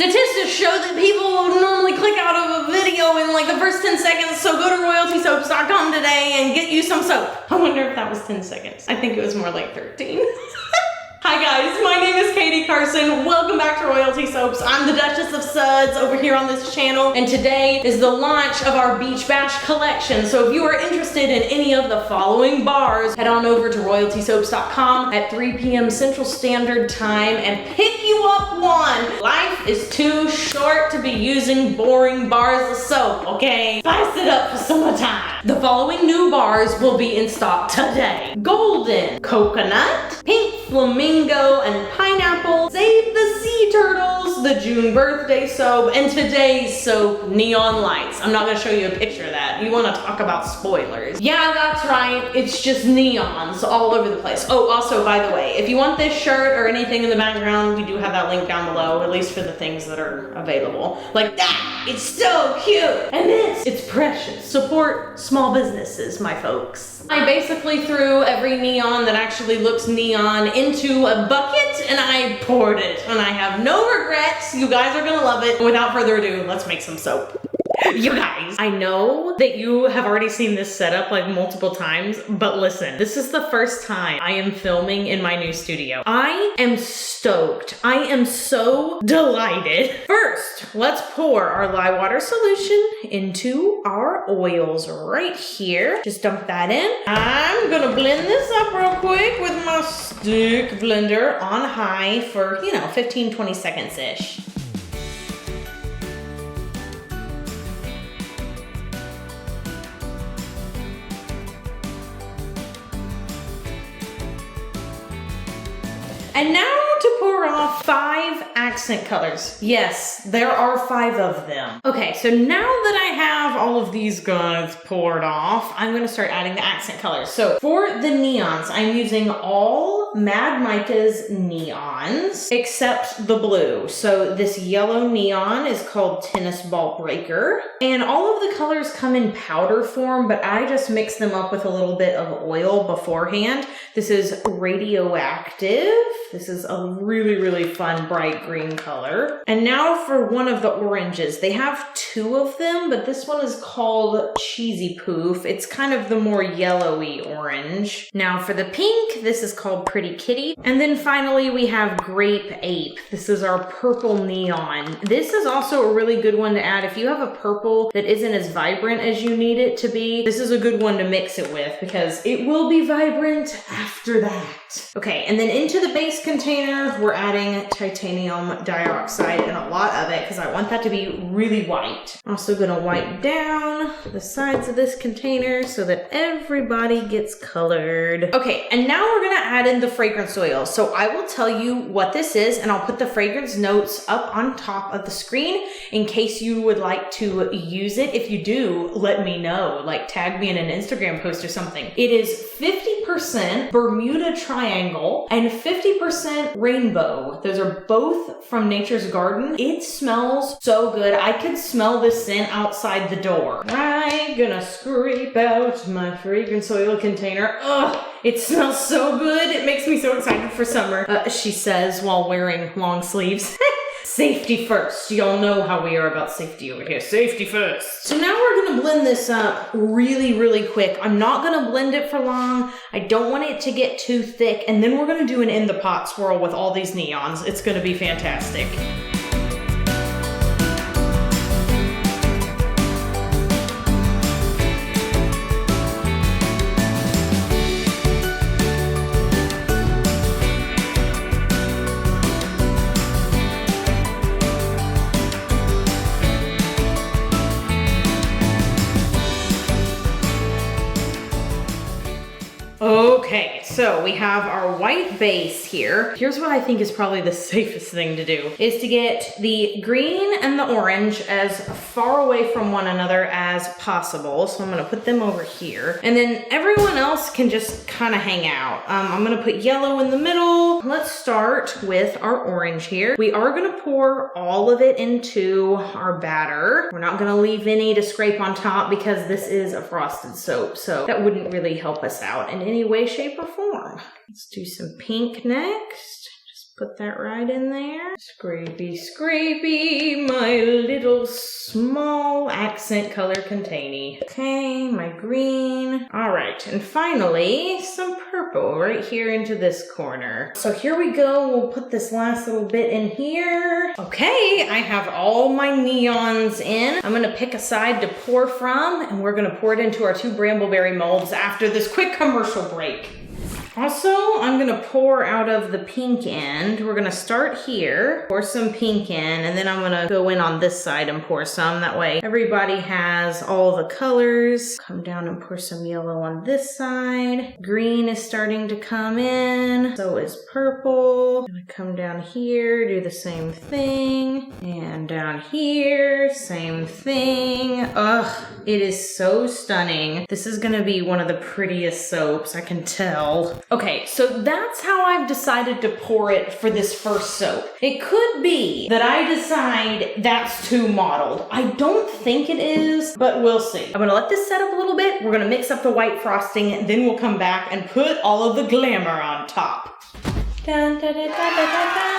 Statistics show that people will normally click out of a video in like the first 10 seconds, so go to royaltysoaps.com today and get you some soap. I wonder if that was 10 seconds. I think it was more like 13. Hi guys, my name is Katie Carson. Welcome back to Royalty Soaps. I'm the Duchess of Suds over here on this channel, and today is the launch of our Beach Bash collection. So if you are interested in any of the following bars, head on over to royaltysoaps.com at 3 p.m. Central Standard Time and pick you up one. Life is too short to be using boring bars of soap, okay? Spice it up for summertime. The following new bars will be in stock today. Golden Coconut, Pink Flamingo and Pineapple, Save the Sea Turtles, the June birthday soap, and today's soap, Neon Lights. I'm not gonna show you a picture of that. You wanna talk about spoilers. Yeah, that's right. It's just neons all over the place. Oh, also, by the way, if you want this shirt or anything in the background, we do have that link down below, at least for the things that are available. Like that, it's so cute. And this, it's precious. Support small businesses, my folks. I basically threw every neon that actually looks neon into a bucket and I poured it, and I have no regrets. You guys are gonna love it. Without further ado, let's make some soap. You guys, I know that you have already seen this setup like multiple times, but listen, this is the first time I am filming in my new studio. I am stoked. I am so delighted. First, let's pour our lye water solution into our oils right here. Just dump that in. I'm gonna blend this up real quick with my stick blender on high for, 15-20 seconds-ish. And now to pour off 5 accent colors. Yes, there are 5 of them. Okay, so now that I have all of these guys poured off, I'm gonna start adding the accent colors. So for the neons, I'm using all Mad Mica's neons, except the blue. So this yellow neon is called Tennis Ball Breaker. And all of the colors come in powder form, but I just mix them up with a little bit of oil beforehand. This is Radioactive. This is a really, really fun bright green color. And now for one of the oranges. They have 2 of them, but this one is called Cheesy Poof. It's kind of the more yellowy orange. Now for the pink, this is called Pretty Kitty. And then finally we have Grape Ape. This is our purple neon. This is also a really good one to add. If you have a purple that isn't as vibrant as you need it to be, this is a good one to mix it with because it will be vibrant after that. Okay, and then into the base container, we're adding titanium dioxide and a lot of it because I want that to be really white. Also gonna wipe down the sides of this container so that everybody gets colored. Okay, and now we're gonna add in the fragrance oil. So I will tell you what this is and I'll put the fragrance notes up on top of the screen in case you would like to use it. If you do, let me know, like tag me in an Instagram post or something. It is 50% Bermuda Triangle and 50% Rainbow. Those are both from Nature's Garden. It smells so good. I could smell this scent outside the door. I'm gonna scrape out my fragrance oil container. Ugh, it smells so good. It makes me so excited for summer, she says while wearing long sleeves. Safety first. Y'all know how we are about safety over here. Safety first. So now we're gonna blend this up really, really quick. I'm not gonna blend it for long. I don't want it to get too thick. And then we're gonna do an in the pot swirl with all these neons. It's gonna be fantastic. Okay, so we have our white base here. Here's what I think is probably the safest thing to do, is to get the green and the orange as far away from one another as possible. So I'm gonna put them over here. And then everyone else can just kind of hang out. I'm gonna put yellow in the middle. Let's start with our orange here. We are gonna pour all of it into our batter. We're not gonna leave any to scrape on top because this is a frosted soap, so that wouldn't really help us out in any way, shape, or form. Let's do some pink next. Just put that right in there. Scrapey, scrapey, my little small accent color container. Okay, my green. All right, and finally, some purple right here into this corner. So here we go. We'll put this last little bit in here. Okay, I have all my neons in. I'm gonna pick a side to pour from, and we're gonna pour it into our 2 Brambleberry molds after this quick commercial break. Also, I'm gonna pour out of the pink end. We're gonna start here, pour some pink in, and then I'm gonna go in on this side and pour some. That way everybody has all the colors. Come down and pour some yellow on this side. Green is starting to come in. So is purple. I'm gonna come down here, do the same thing. And down here, same thing. Ugh, it is so stunning. This is gonna be one of the prettiest soaps, I can tell. Okay, so that's how I've decided to pour it for this first soap. It could be that I decide that's too mottled. I don't think it is, but we'll see. I'm gonna let this set up a little bit. We're gonna mix up the white frosting, then we'll come back and put all of the glamour on top. Dun, da, da, da, da, da, da.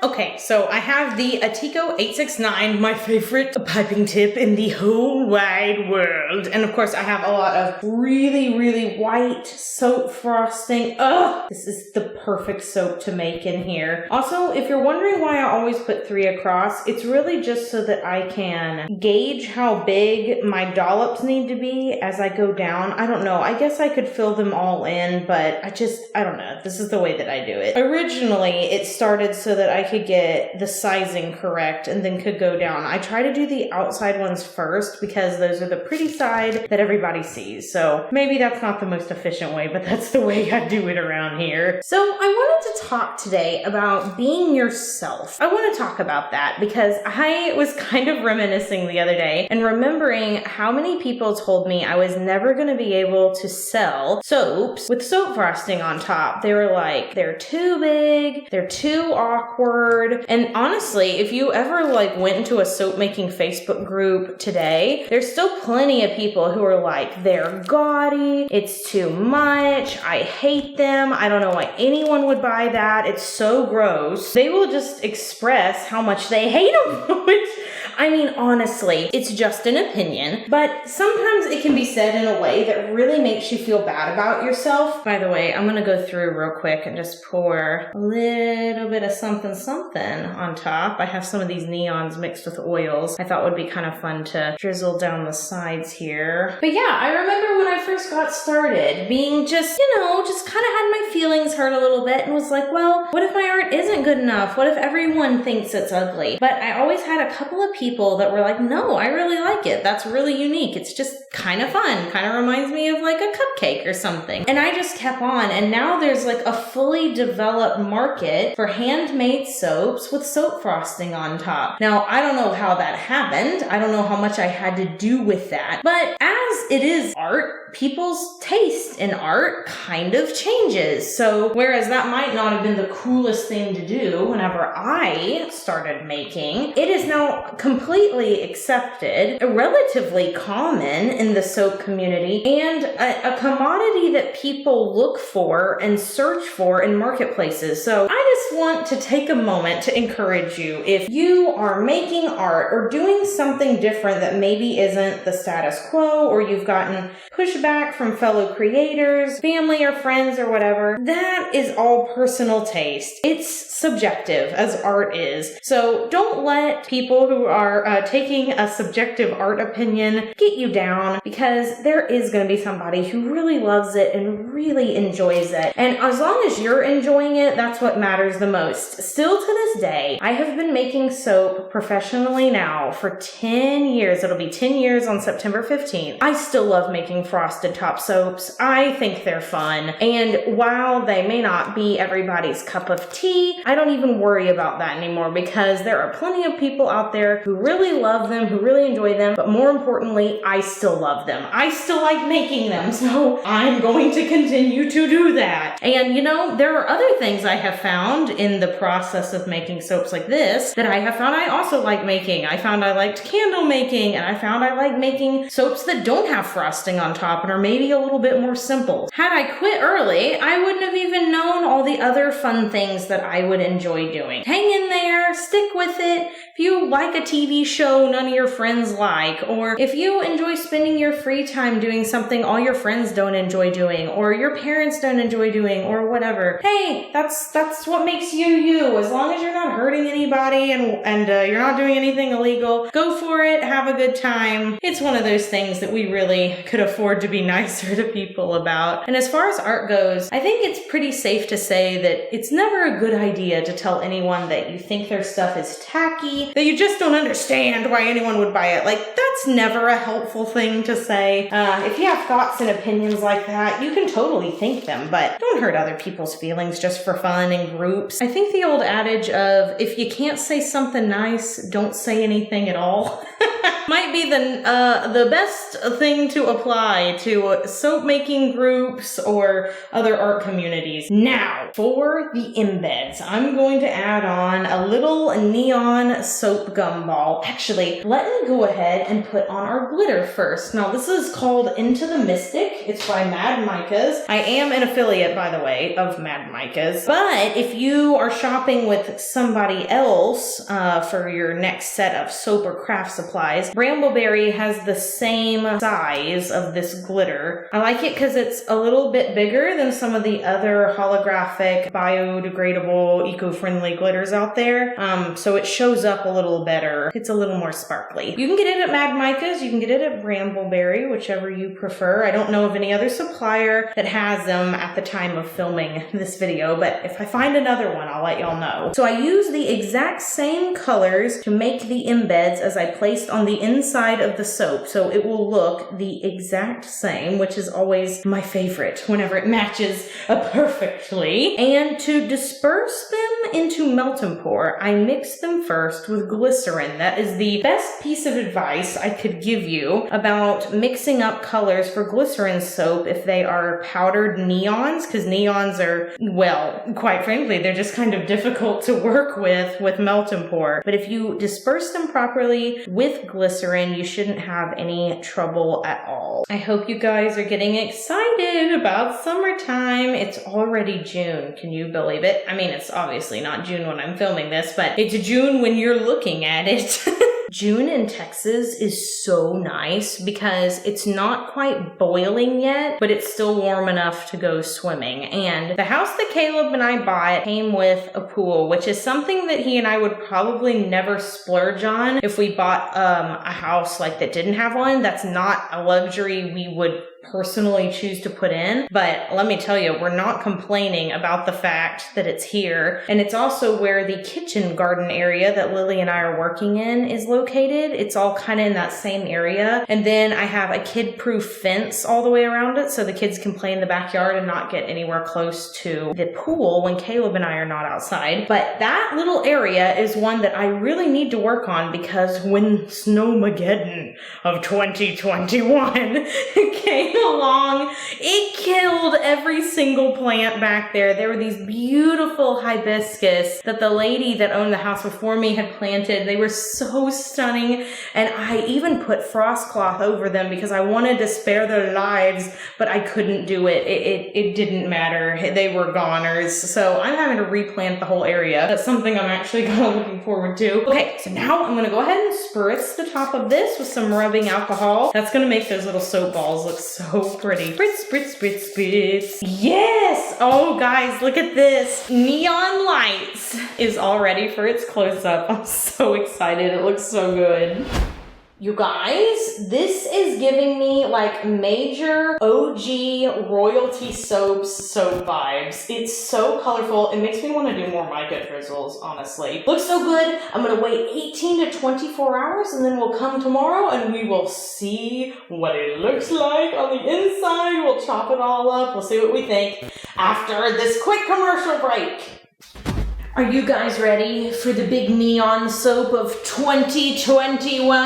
Okay, so I have the 𝐷𝐸𝐸𝐸 869, my favorite piping tip in the whole wide world. And of course I have a lot of really, really white soap frosting. Ugh, this is the perfect soap to make in here. Also, if you're wondering why I always put 3 across, it's really just so that I can gauge how big my dollops need to be as I go down. I don't know, I guess I could fill them all in, but I don't know. This is the way that I do it. Originally, it started so that I could get the sizing correct and then could go down. I try to do the outside ones first because those are the pretty side that everybody sees. So maybe that's not the most efficient way, but that's the way I do it around here. So I wanted to talk today about being yourself. I want to talk about that because I was kind of reminiscing the other day and remembering how many people told me I was never going to be able to sell soaps with soap frosting on top. They were like, they're too big, they're too awkward. And honestly, if you ever went into a soap making Facebook group today, there's still plenty of people who are like, they're gaudy, it's too much, I hate them, I don't know why anyone would buy that, it's so gross. They will just express how much they hate them, which, I mean, honestly, it's just an opinion, but sometimes it can be said in a way that really makes you feel bad about yourself. By the way, I'm gonna go through real quick and just pour a little bit of something on top. I have some of these neons mixed with oils. I thought would be kind of fun to drizzle down the sides here. But yeah, I remember when I first got started being just kind of had my feelings hurt a little bit and was like, well, what if my art isn't good enough? What if everyone thinks it's ugly? But I always had a couple of people that were like, no, I really like it. That's really unique. It's just kind of fun. Kind of reminds me of like a cupcake or something. And I just kept on. And now there's like a fully developed market for handmade soaps with soap frosting on top. Now, I don't know how that happened. I don't know how much I had to do with that. But as it is art, people's taste in art kind of changes. So whereas that might not have been the coolest thing to do whenever I started making, it is now completely accepted, relatively common in the soap community, and a commodity that people look for and search for in marketplaces. So I just want to take a moment to encourage you, if you are making art or doing something different that maybe isn't the status quo, or you've gotten pushback from fellow creators, family or friends or whatever, that is all personal taste. It's subjective, as art is. So don't let people who are taking a subjective art opinion get you down, because there is going to be somebody who really loves it and really enjoys it. And as long as you're enjoying it, that's what matters the most. Still to this day, I have been making soap professionally now for 10 years. It'll be 10 years on September 15th. I still love making frosted top soaps. I think they're fun. And while they may not be everybody's cup of tea, I don't even worry about that anymore, because there are plenty of people out there who really love them, who really enjoy them, but more importantly, I still love them. I still like making them, so I'm going to continue to do that. And there are other things I have found in the process process of making soaps like this that I have found I also like making. I found I liked candle making, and I found I like making soaps that don't have frosting on top and are maybe a little bit more simple. Had I quit early, I wouldn't have even known all the other fun things that I would enjoy doing. Hang in there, stick with it. If you like a TV show none of your friends like, or if you enjoy spending your free time doing something all your friends don't enjoy doing, or your parents don't enjoy doing, or whatever, hey, that's what makes you you. As long as you're not hurting anybody and you're not doing anything illegal, go for it, have a good time. It's one of those things that we really could afford to be nicer to people about. And as far as art goes, I think it's pretty safe to say that it's never a good idea to tell anyone that you think their stuff is tacky, that you just don't understand why anyone would buy it. Like, that's never a helpful thing to say. If you have thoughts and opinions like that, you can totally think them, but don't hurt other people's feelings just for fun in groups. I think the old adage of, if you can't say something nice, don't say anything at all might be the best thing to apply to soap making groups or other art communities. Now, for the embeds, I'm going to add on a little neon soap gumball. Actually, let me go ahead and put on our glitter first. Now, this is called Into the Mystic. It's by Mad Micas. I am an affiliate, by the way, of Mad Micas. But if you are shopping with somebody else for your next set of soap or craft supplies, Brambleberry has the same size of this glitter. I like it because it's a little bit bigger than some of the other holographic, biodegradable, eco-friendly glitters out there. So it shows up a little better. It's a little more sparkly. You can get it at Mad Micas. You can get it at Brambleberry, whichever you prefer. I don't know of any other supplier that has them at the time of filming this video, but if I find another one, I'll let y'all know. So I use the exact same colors to make the embeds as I placed on the inside of the soap, so it will look the exact same, which is always my favorite whenever it matches perfectly. And to disperse them into melt and pour, I mix them first with glycerin. That is the best piece of advice I could give you about mixing up colors for glycerin soap if they are powdered neons, because neons are, well, quite frankly, they're just kind of difficult to work with melt and pour. But if you disperse them properly with glycerin, you shouldn't have any trouble at all. I hope you guys are getting excited about summertime. It's already June. Can you believe it? I mean, it's obviously not June when I'm filming this, but it's June when you're looking at it. June in Texas is so nice because it's not quite boiling yet, but it's still warm enough to go swimming. And the house that Caleb and I bought came with a pool, which is something that he and I would probably never splurge on if we bought a house like that didn't have one. That's not a luxury we would personally choose to put in, but let me tell you, we're not complaining about the fact that it's here. And it's also where the kitchen garden area that Lily and I are working in is located. It's all kind of in that same area. And then I have a kid-proof fence all the way around it so the kids can play in the backyard and not get anywhere close to the pool when Caleb and I are not outside. But that little area is one that I really need to work on, because when Snowmageddon of 2021 came along, it killed every single plant back there. There were these beautiful hibiscus that the lady that owned the house before me had planted. They were so stunning, and I even put frost cloth over them because I wanted to spare their lives, but I couldn't do it. It didn't matter. They were goners. So I'm having to replant the whole area. That's something I'm actually kind of looking forward to. Okay, so now I'm going to go ahead and spritz the top of this with some rubbing alcohol. That's going to make those little soap balls look so pretty. Spritz, spritz, spritz, spritz. Yes! Oh, guys, look at this. Neon Lights is all ready for its close-up. I'm so excited. It looks so good. You guys, this is giving me like major OG royalty soap vibes. It's so colorful. It makes me want to do more mica drizzles, honestly. Looks so good. I'm going to wait 18 to 24 hours and then we'll come tomorrow and we will see what it looks like on the inside. We'll chop it all up. We'll see what we think after this quick commercial break. Are you guys ready for the big neon soap of 2021?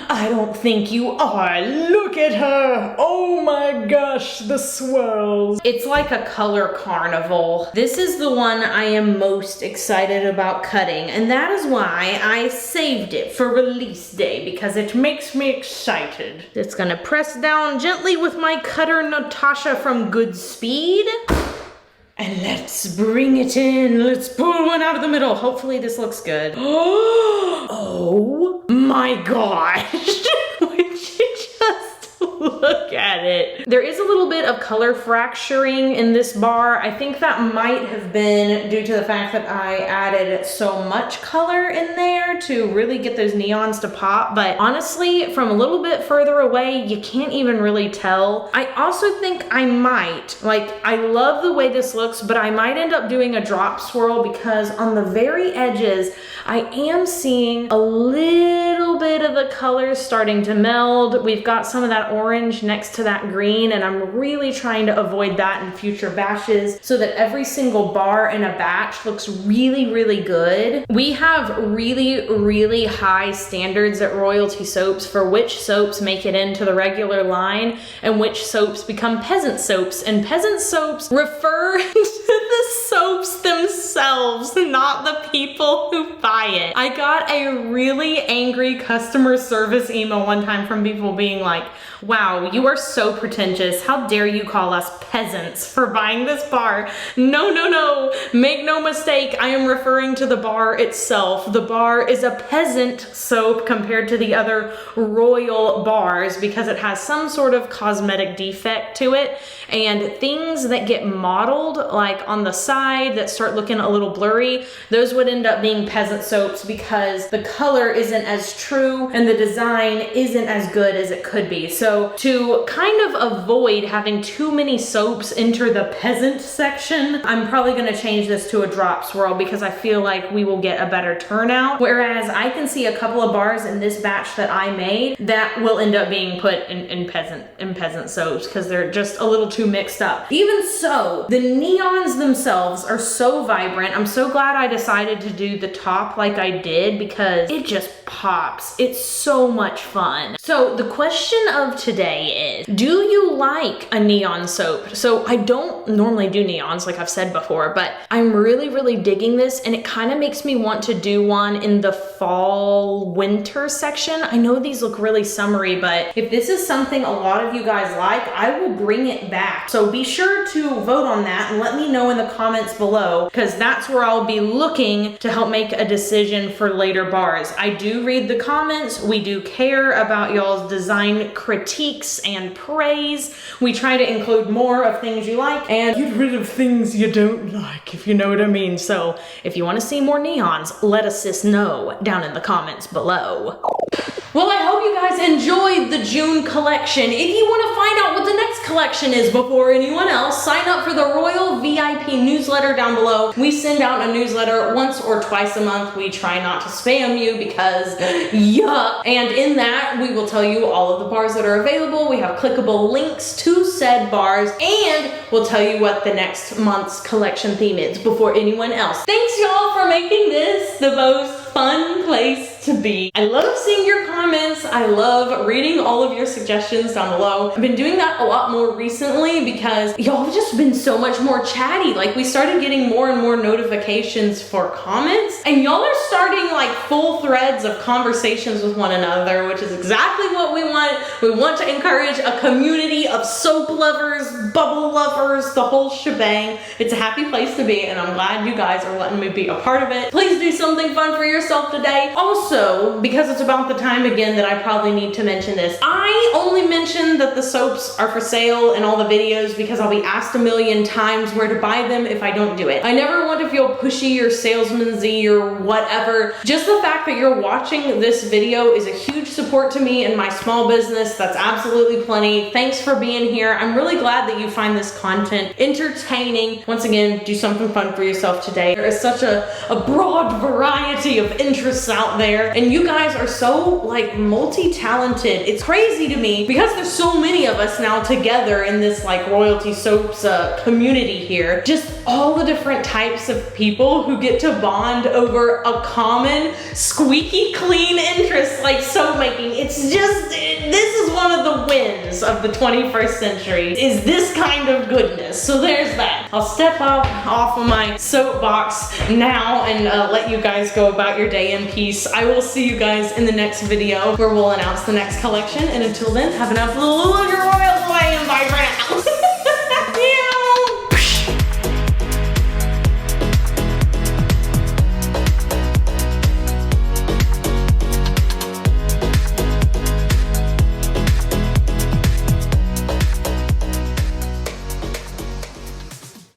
I don't think you are. Look at her. Oh my gosh, the swirls. It's like a color carnival. This is the one I am most excited about cutting, and that is why I saved it for release day, because it makes me excited. It's gonna press down gently with my cutter Natasha from Good Speed. And let's bring it in. Let's pull one out of the middle. Hopefully this looks good. Oh my gosh. Would you just look at it? There is a little bit of color fracturing in this bar. I think that might have been due to the fact that I added so much color in there to really get those neons to pop. But honestly, from a little bit further away, you can't even really tell. I also think I might, I love the way this looks, but I might end up doing a drop swirl because on the very edges, I am seeing a little bit of the colors starting to meld. We've got some of that orange next to that green, and I'm really trying to avoid that in future batches so that every single bar in a batch looks really, really good. We have really, really high standards at Royalty Soaps for which soaps make it into the regular line and which soaps become peasant soaps. And peasant soaps refer to the soaps themselves, not the people who buy it. I got a really angry customer service email one time from people being like, wow, you are so pretentious. How dare you call us peasants for buying this bar? No, no, no. Make no mistake. I am referring to the bar itself. The bar is a peasant soap compared to the other royal bars because it has some sort of cosmetic defect to it. And things that get modeled, like on the side that start looking a little blurry, those would end up being peasant soaps because the color isn't as true and the design isn't as good as it could be. So to kind of avoid having too many soaps enter the peasant section, I'm probably gonna change this to a drop swirl because I feel like we will get a better turnout. Whereas I can see a couple of bars in this batch that I made that will end up being put in peasant soaps because they're just a little too mixed up. Even so, the neons themselves are so vibrant. I'm so glad I decided to do the top like I did because it just pops. It's so much fun. So the question of today is, do you like a neon soap? So I don't normally do neons like I've said before, but I'm really, really digging this, and it kind of makes me want to do one in the fall winter section. I know these look really summery, but if this is something a lot of you guys like, I will bring it back. So be sure to vote on that and let me know in the comments below, because that's where I'll be looking to help make a decision for later bars. I do read the comments. We do care about y'all's design critiques and praise. We try to include more of things you like and get rid of things you don't like, if you know what I mean. So if you want to see more neons, let a sis know down in the comments below. Well, I hope you guys enjoyed the June collection. If you want to find out what the next collection is before anyone else, sign up for the Royal VIP newsletter down below. We send out a newsletter once or twice a month. We try not to spam you because yuck. And in that, we will tell you all of the bars that are available. We have clickable links to said bars, and we'll tell you what the next month's collection theme is before anyone else. Thanks y'all for making this the most fun place to be. I love seeing your comments. I love reading all of your suggestions down below. I've been doing that a lot more recently because y'all have just been so much more chatty. Like, we started getting more and more notifications for comments, and y'all are starting like full threads of conversations with one another, which is exactly what we want. We want to encourage a community of soap lovers, bubble lovers, the whole shebang. It's a happy place to be, and I'm glad you guys are letting me be a part of it. Please do something fun for yourself today. Also, because it's about the time again that I probably need to mention this, I only mention that the soaps are for sale in all the videos because I'll be asked a million times where to buy them if I don't do it. I never want to feel pushy or salesman-y or whatever. Just the fact that you're watching this video is a huge support to me and my small business. That's absolutely plenty. Thanks for being here. I'm really glad that you find this content entertaining. Once again, do something fun for yourself today. There is such a broad variety of interests out there, and you guys are so like multi-talented. It's crazy to me because there's so many of us now together in this like Royalty Soaps community here. Just all the different types of people who get to bond over a common, squeaky clean interest like soap making. It's just, this is one of the wins of the 21st century, is this kind of goodness. So there's that. I'll step off of my soapbox now and let you guys go about your day in peace. I will see you guys in the next video where we'll announce the next collection. And until then, have an absolute your royal way and bye for now.